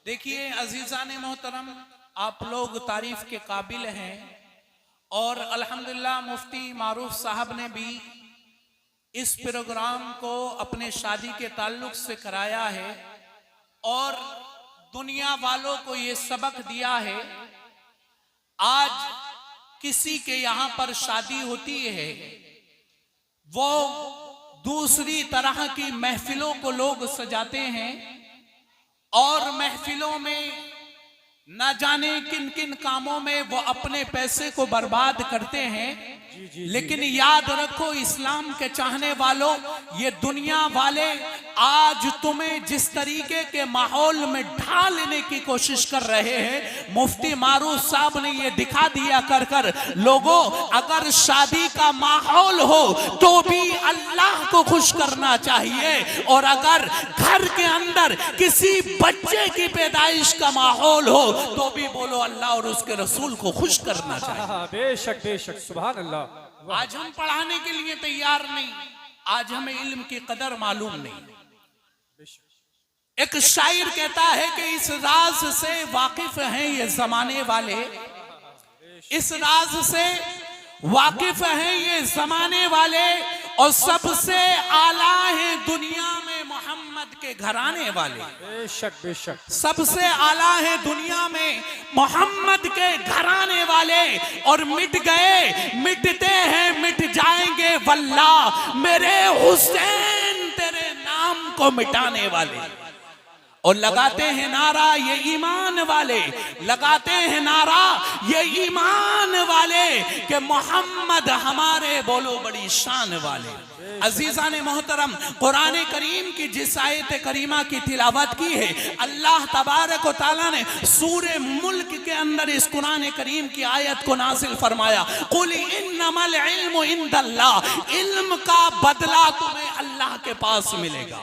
देखिए अजीजान मोहतरम, आप लोग तारीफ के काबिल हैं और अल्हम्दुलिल्लाह मुफ्ती मारूफ साहब ने भी इस प्रोग्राम को अपने शादी के ताल्लुक से कराया है और दुनिया वालों को ये सबक दिया है। आज किसी के यहाँ पर शादी होती है, वो दूसरी तरह की महफिलों को लोग सजाते हैं और महफिलों में न जाने किन किन कामों में वो अपने पैसे को बर्बाद करते हैं। लेकिन याद रखो इस्लाम के चाहने वालों, ये दुनिया वाले आज तुम्हें जिस तरीके के माहौल में ढालने की कोशिश कर रहे हैं, मुफ्ती मारूफ साहब ने ये दिखा दिया कर कर लोगों, अगर शादी का माहौल हो तो भी अल्लाह को खुश करना चाहिए और अगर घर के अंदर किसी बच्चे की पैदाइश का माहौल हो तो भी बोलो अल्लाह और उसके रसूल को खुश करना चाहिए। बेशक बेशक, सुभान अल्लाह। आज हम पढ़ाने के लिए तैयार नहीं, आज हमें इल्म की कदर मालूम नहीं। एक शायर कहता है कि इस राज से वाकिफ हैं ये जमाने वाले, इस राज से वाकिफ हैं ये जमाने वाले और सबसे आला है दुनिया में मोहम्मद के घराने वाले। बेशक बेशक, सबसे आला है दुनिया में मोहम्मद के घराने वाले और मिट गए, मिटते हैं, मिट जाएंगे वल्लाह मेरे हुसैन तेरे नाम को मिटाने वाले। और लगाते हैं नारा ये ईमान वाले, लगाते हैं नारा ये ईमान वाले कि मोहम्मद हमारे बोलो बड़ी शान वाले। अजीजान मोहतरम, कुरान करीम की जिस आयत करीमा की तिलावत की है, अल्लाह तबारक व तआला ने सूरे मुल्क के अंदर इस कुरान करीम की आयत को नाजिल फरमाया, कुल इन्नमल इल्मु इंदल्लाह, इल्म का बदला तुम्हें अल्लाह के पास मिलेगा।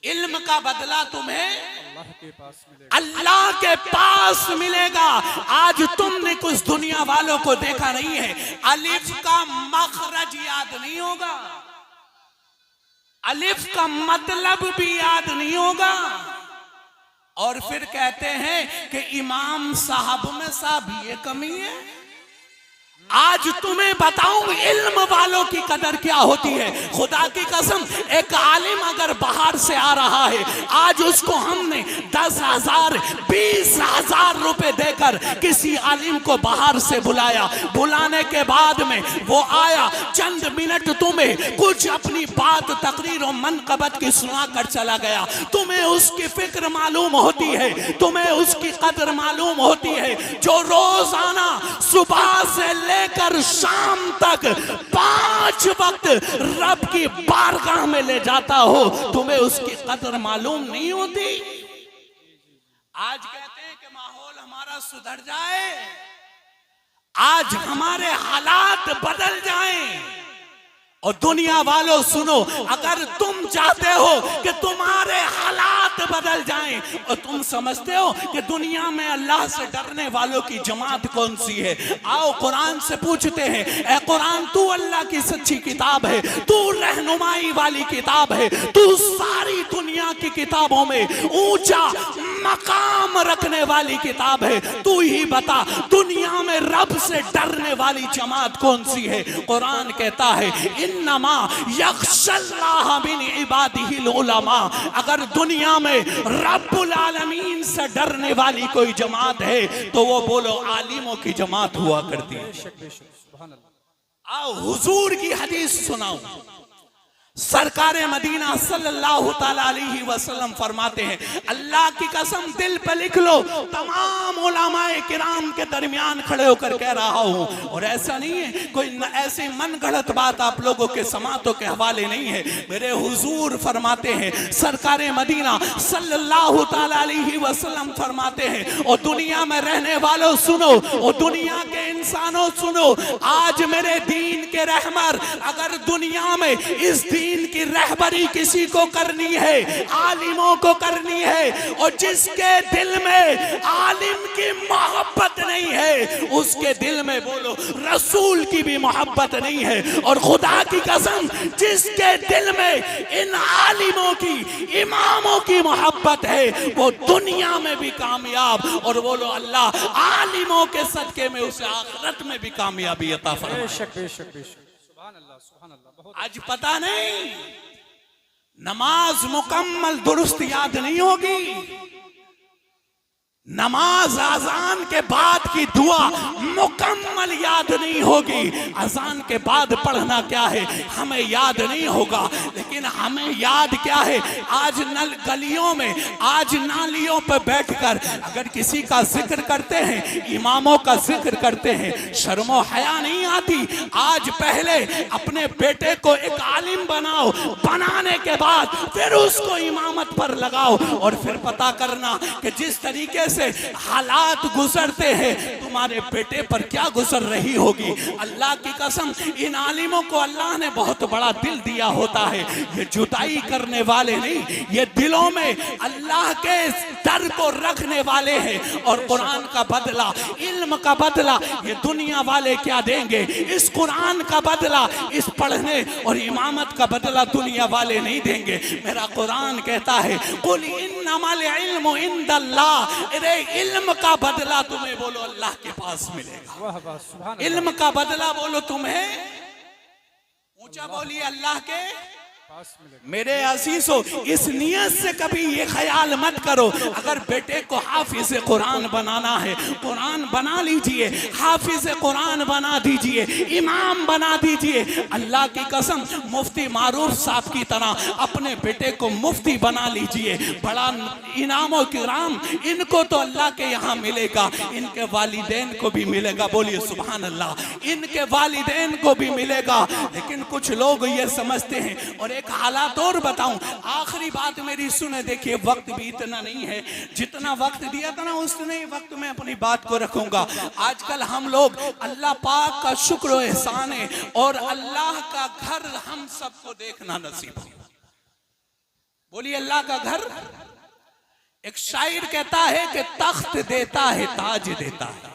इल्म का बदला तुम्हें अल्लाह के पास मिलेगा। आज तुमने कुछ दुनिया वालों को देखा नहीं है, अलिफ का मखरज याद नहीं होगा, अलिफ का मतलब भी याद नहीं होगा और फिर कहते हैं कि इमाम साहब में साहब ये कमी है। आज तुम्हें बताऊं इल्म वालों की कदर क्या होती है। खुदा की कसम, एक आलिम अगर बाहर से आ रहा है, आज उसको हमने 10,000 20,000 रुपए देकर किसी आलिम को बाहर से बुलाया, बुलाने के बाद में वो आया, चंद मिनट तुम्हें कुछ अपनी बात तकरीर और मनकबत की सुना कर चला गया, तुम्हें उसकी फिक्र मालूम होती है, तुम्हें उसकी कदर मालूम होती है। जो रोजाना सुबह से लेकर शाम तक 5 वक्त रब की बारगाह में ले जाता हो, तुम्हें उसकी कदर मालूम नहीं होती। आज कहते हैं कि माहौल हमारा सुधर जाए, आज हमारे हालात बदल जाएं और दुनिया वालों सुनो, अगर तुम चाहते हो कि तुम्हारे हालात बदल जाएं और तुम समझते हो कि दुनिया में अल्लाह से डरने वालों की जमात कौन सी है, आओ कुरान से पूछते हैं, ए कुरान तू अल्लाह की सच्ची किताब है, तू रहनुमाई वाली किताब है, तू सारी दुनिया की किताबों में ऊंचा मकाम रखने वाली किताब है, तू ही बता दुनिया में रब से डरने वाली जमात कौन सी है। कुरान कहता है इन्नमा यख्शल्लाह मिन इबादिहिल उलमा, अगर दुनिया में रब्बुल आलमीन से डरने वाली कोई जमात है तो वो बोलो आलिमों की जमात हुआ करती है। आओ हुजूर की हदीस सुनाओ, सरकार मदीना सल्लल्लाहु ताला अलैहि वसल्लम फरमाते हैं, अल्लाह की कसम दिल पे लिख लो, तमाम उलमाए किराम के दरमियान खड़े होकर कह रहा हूं, और ऐसा नहीं है कोई ऐसे मन गढ़ंत बात आप लोगों के समातों के हवाले नहीं है। मेरे हुजूर फरमाते हैं, सरकार मदीना सल्लल्लाहु ताला अलैहि वसल्लम फरमाते हैं, और दुनिया में रहने वालों सुनो, और दुनिया के इंसानों सुनो, आज मेरे दीन के रहमर अगर दुनिया में इस दीन दीन की रहबरी किसी को करनी है, आलिमों को करनी है। और जिसके दिल में आलिम की मोहब्बत नहीं है, उसके दिल में बोलो रसूल की भी मोहब्बत नहीं है। और खुदा की कसम, जिसके दिल में इन आलिमों की, इमामों की मोहब्बत है, वो दुनिया में भी कामयाब, और बोलो अल्लाह आलिमों के सदके में उसे आखिरत में भी कामयाबी अता फरमाए। बेशक बेशक बेशक। सुभान अल्लाह सुभान अल्लाह। बहुत आज पता नहीं नमाज मुकम्मल दुरुस्त याद नहीं होगी, नमाज अजान के बाद की दुआ मुकम्मल याद नहीं होगी, अजान के बाद पढ़ना क्या है हमें याद नहीं होगा, लेकिन हमें याद क्या है, आज नल गलियों में, आज नालियों पर बैठकर अगर किसी का जिक्र करते हैं, इमामों का जिक्र करते हैं, शर्मो हया नहीं आती। आज पहले अपने बेटे को एक आलिम बनाओ, बनाने के बाद फिर उसको इमामत पर लगाओ, और फिर पता करना कि जिस तरीके से हालात गुजरते हैं तुम्हारे बेटे पर क्या गुजर रही होगी। अल्लाह की कसम, इन आलिमों को अल्लाह ने बहुत बड़ा दिल दिया होता है, ये जुदाई करने वाले नहीं, ये दिलों में अल्लाह के डर को रखने वाले हैं। और कुरान का बदला, इल्म का बदला ये दुनिया वाले क्या देंगे, इस कुरान का बदला, इस पढ़ने और इमामत का बदला दुनिया वाले नहीं देंगे। मेरा कुरान कहता है कुल इन्नमल इल्मु इंदल्लाह, अरे इल्म का बदला तुम्हें बोलो अल्लाह के पास मिलेगा। वाह वाह सुभान अल्लाह। इल्म का बदला बोलो तुम्हें, ऊंचा बोलिए अल्लाह के पास मिलेगा। मेरे अजीजों, इस नियत से कभी ये ख्याल मत करो अगर बेटे को हाफिज कुरान बनाना है, कुरान बना लीजिए, हाफिज कुरान बना दीजिए, इमाम बना दीजिए। अल्लाह की कसम, मुफ्ती मारूफ साहब की तरह अपने बेटे को मुफ्ती बना लीजिए, बड़ा इनामो किराम इनको तो अल्लाह के यहाँ मिलेगा, इनके वालिदैन को भी मिलेगा। बोलिए सुभान अल्लाह, इनके वालिदैन को भी मिलेगा। लेकिन कुछ लोग ये समझते हैं, और एक हालात और बताऊं, आखिरी बात मेरी सुने, देखिए वक्त भी इतना नहीं है, जितना वक्त दिया था ना उतने ही वक्त में अपनी बात को रखूंगा। आजकल हम लोग, अल्लाह पाक का शुक्र और एहसान है, और अल्लाह का घर हम सबको देखना नसीब हो। बोलिए अल्लाह का घर। एक शायर कहता है कि तख्त देता है ताज देता है,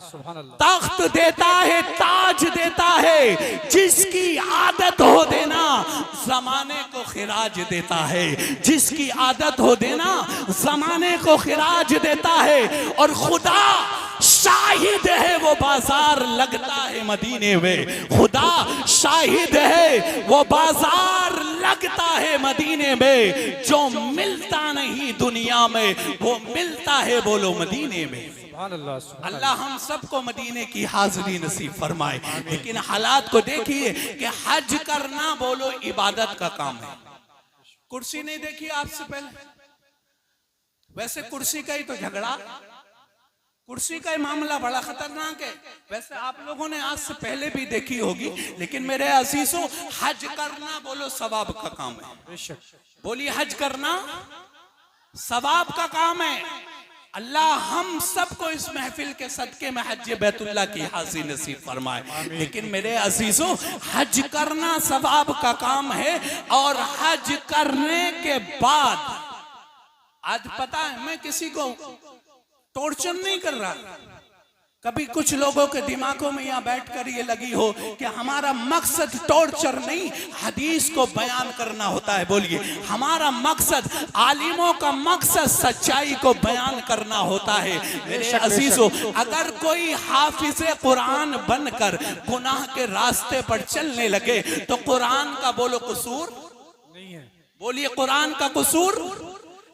सुभान अल्लाह। तख्त देता है ताज देता है, जिसकी आदत हो देना जमाने को खिराज देता है, जिसकी आदत हो देना जमाने को खिराज देता है। और खुदा शाहिद है वो बाजार लगता है मदीने में, खुदा शाहिद है वो बाजार लगता है मदीने में, जो मिलता नहीं दुनिया में वो मिलता है बोलो मदीने में। अल्लाह हम सबको मदीने की हाजिरी नसीब फरमाए। लेकिन हालात को देखिए कि हज करना बोलो इबादत का काम है। कुर्सी नहीं देखी आपसे पहले, वैसे कुर्सी का ही तो झगड़ा, कुर्सी का मामला बड़ा खतरनाक है। वैसे आप लोगों ने आज से पहले भी देखी होगी, लेकिन मेरे अजीजों, हज करना बोलो सवाब का काम है। बोलिए हज करना सवाब का काम है। अल्लाह हम सबको इस महफिल के सदके में हज बैतुल्लाह की हाज़िरी नसीब फरमाए। लेकिन मेरे अजीजों, हज करना सवाब का काम है, और हज करने के बाद, आज पता है मैं किसी को टॉर्चर नहीं कर रहा, कभी कुछ लोगों के दिमागों में यहाँ बैठकर ये लगी हो कि हमारा मकसद टॉर्चर नहीं, हदीस को बयान करना होता है। बोलिए हमारा मकसद, आलिमों का मकसद सच्चाई को बयान करना होता है। मेरे अजीजों, अगर कोई हाफिज कुरान बनकर गुनाह के रास्ते पर चलने लगे तो कुरान का बोलो कसूर नहीं है। बोलिए कुरान का कसूर।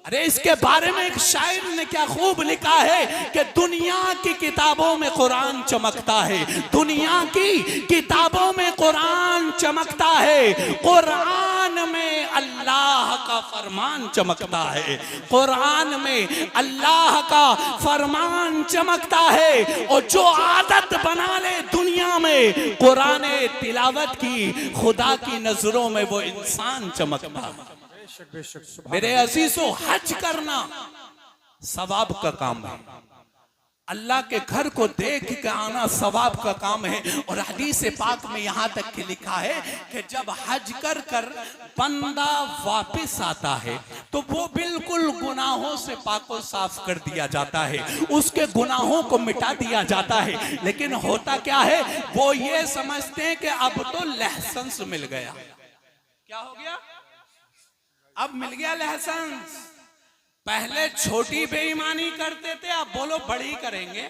अरे इसके बारे में एक शायर ने क्या खूब लिखा है कि दुनिया की किताबों में कुरान चमकता है, दुनिया की किताबों में कुरान चमकता है, कुरान में अल्लाह का फरमान चमकता है, कुरान में अल्लाह का फरमान चमकता है। और जो आदत बना ले दुनिया में कुरान तिलावत की, खुदा की नजरों में वो इंसान चमकता है। मेरे अजीजों, हज करना सवाब का काम है। अल्लाह के घर को देख के आना सवाब का काम है। और हदीस पाक में यहाँ तक कि लिखा है कि जब हज कर कर बंदा वापस आता है तो वो बिल्कुल गुनाहों से पाको साफ कर दिया जाता है, उसके गुनाहों को मिटा दिया जाता है। लेकिन होता क्या है, वो ये समझते हैं कि अब तो लाइसेंस मिल गया। क्या हो गया? अब मिल गया लाइसेंस। पहले छोटी बेईमानी करते थे, अब बोलो बड़ी करेंगे।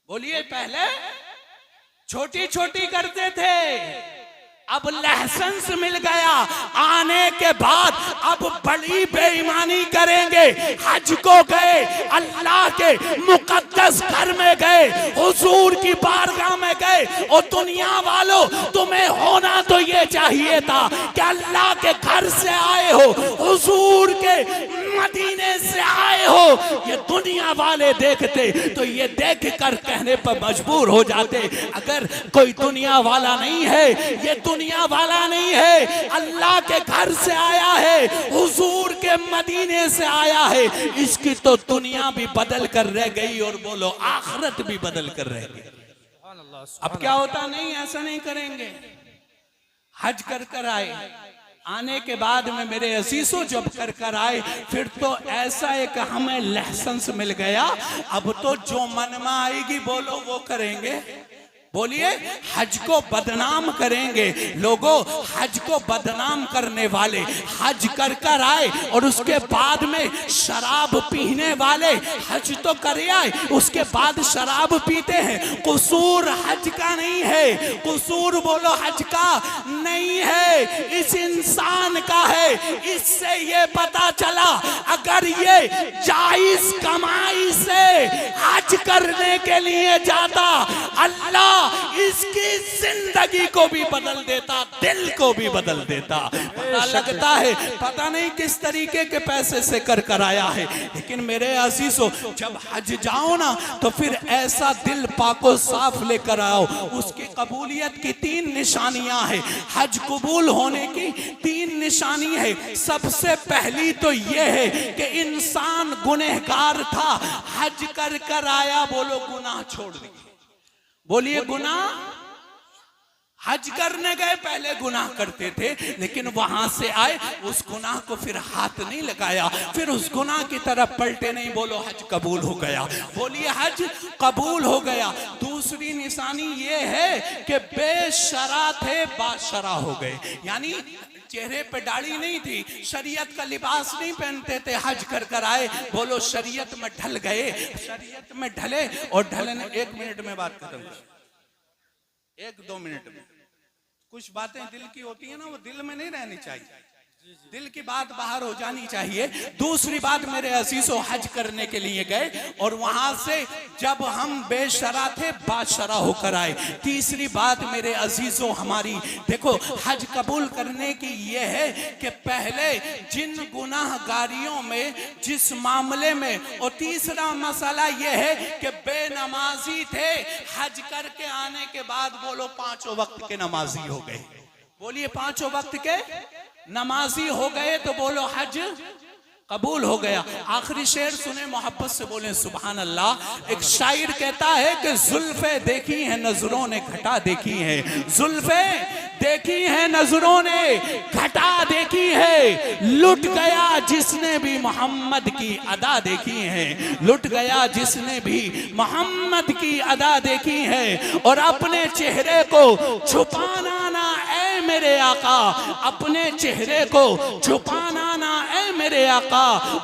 बोलिए, पहले छोटी छोटी करते थे, अब लाइसेंस मिल गया। आने के बाद अब बड़ी बेईमानी करेंगे। हज को गए, अल्लाह के मुकद्दस घर में गए, हुजूर की बारगाह में गए। और दुनिया वालों, तुम्हें होना तो ये चाहिए था कि अल्लाह के घर से आए हो, हुजूर के मदीने से आए हो। ये दुनिया वाले देखते तो ये देख कर कहने पर मजबूर हो जाते, अगर कोई दुनिया वाला नहीं है, ये दुनिया वाला नहीं है, अल्लाह के घर से आया है, हुजूर के मदीने से आया है, इसकी तो दुनिया भी बदल कर रह गई और बोलो आखिरत भी बदल कर रह गई। अब क्या होता? नहीं, ऐसा नहीं करेंगे। हज कर कर आए, आने के बाद में मेरे अजीजों जब कर कर आए, फिर तो ऐसा एक हमें लाइसेंस मिल गया। अब तो जो मन में आएगी बोलो वो करेंगे। बोलिए, हज को बदनाम करेंगे। लोगों, हज को बदनाम करने वाले हज कर कर आए और उसके बाद में शराब पीने वाले हज तो करे आए, उसके बाद शराब पीते हैं। कसूर हज का नहीं है, कसूर बोलो हज का नहीं है, इस इंसान का है। इससे ये पता चला, अगर ये जायज कमाई से हज करने के लिए जाता, अल्लाह इसकी जिंदगी को भी बदल देता, दिल को भी बदल देता। पता लगता है पता नहीं किस तरीके के पैसे से कर कर आया है। लेकिन मेरे अजीजों, जब हज जाओ ना तो फिर ऐसा दिल पाको साफ लेकर आओ। उसकी कबूलियत की 3 निशानियां हैं। हज कबूल होने की 3 निशानी है। सबसे पहली तो यह है कि इंसान गुनहगार था, हज कर कर आया, बोलो गुनाह छोड़ दिए। बोलिए, गुनाह। हज करने गए, पहले गुनाह करते थे, लेकिन वहां से आए, उस गुनाह को फिर हाथ नहीं लगाया, फिर उस गुनाह की तरफ पलटे नहीं, बोलो हज कबूल हो गया। बोलिए, हज कबूल हो गया। दूसरी निशानी ये है कि बेशरा थे, बाशरा हो गए। यानी चेहरे पे दाढ़ी नहीं थी, शरीयत का लिबास नहीं पहनते थे, हज कर कर आए, बोलो शरीयत में ढल गए। शरीयत में ढले और ढलने, 1 मिनट में बात खत्म, 1-2 मिनट में। कुछ बातें दिल की होती है ना, वो दिल में नहीं रहनी चाहिए, दिल की बात बाहर हो जानी चाहिए। दूसरी बात, मेरे अजीजों, हज करने के लिए गए और वहां से जब हम बेशरा थे, बाशरा होकर आए। तीसरी बात मेरे अजीजों हमारी, देखो हज कबूल करने की ये है कि पहले जिन गुनाहगारियों में, जिस मामले में, और तीसरा मसला ये है कि बेनमाजी थे, हज करके आने के बाद बोलो 5 वक्त के नमाजी हो गए। बोलिए, 5 वक्त के नमाजी हो गए, तो बोलो हज कबूल हो गया। आखिरी शेर सुने, मोहब्बत से बोले सुभान अल्लाह। एक शायर कहता है कि जुल्फे देखी हैं नजरों ने, घटा देखी है, जुल्फे देखी हैं नजरों ने, घटा देखी है। लुट गया जिसने भी मोहम्मद की अदा देखी है, लुट गया जिसने भी मोहम्मद की अदा देखी है। और अपने चेहरे को छुपाना ना ऐ मेरे आका, अपने चेहरे को छुपाना ना ऐ मेरे आका।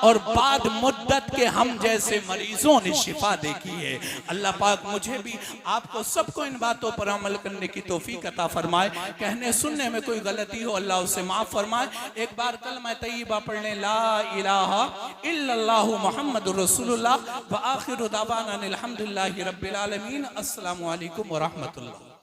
और बाद मुद्दत के हम जैसे मरीजों ने शिफा देखी है। अल्लाह पाक मुझे भी, आपको सबको इन बातों पर अमल करने की तौफीक अता फरमाए। कहने सुनने में कोई गलती हो, अल्लाह उसे माफ फरमाए। एक बार कलमा तय्यबा पढ़ लें, ला इलाहा इल्लल्लाहु मुहम्मदुर रसूलुल्लाह व आखिरु दावाना अनिल हम्दुलिल्लाहि रब्बिल आलमीन। अस्सलामु अलैकुम व रहमतुल्लाह।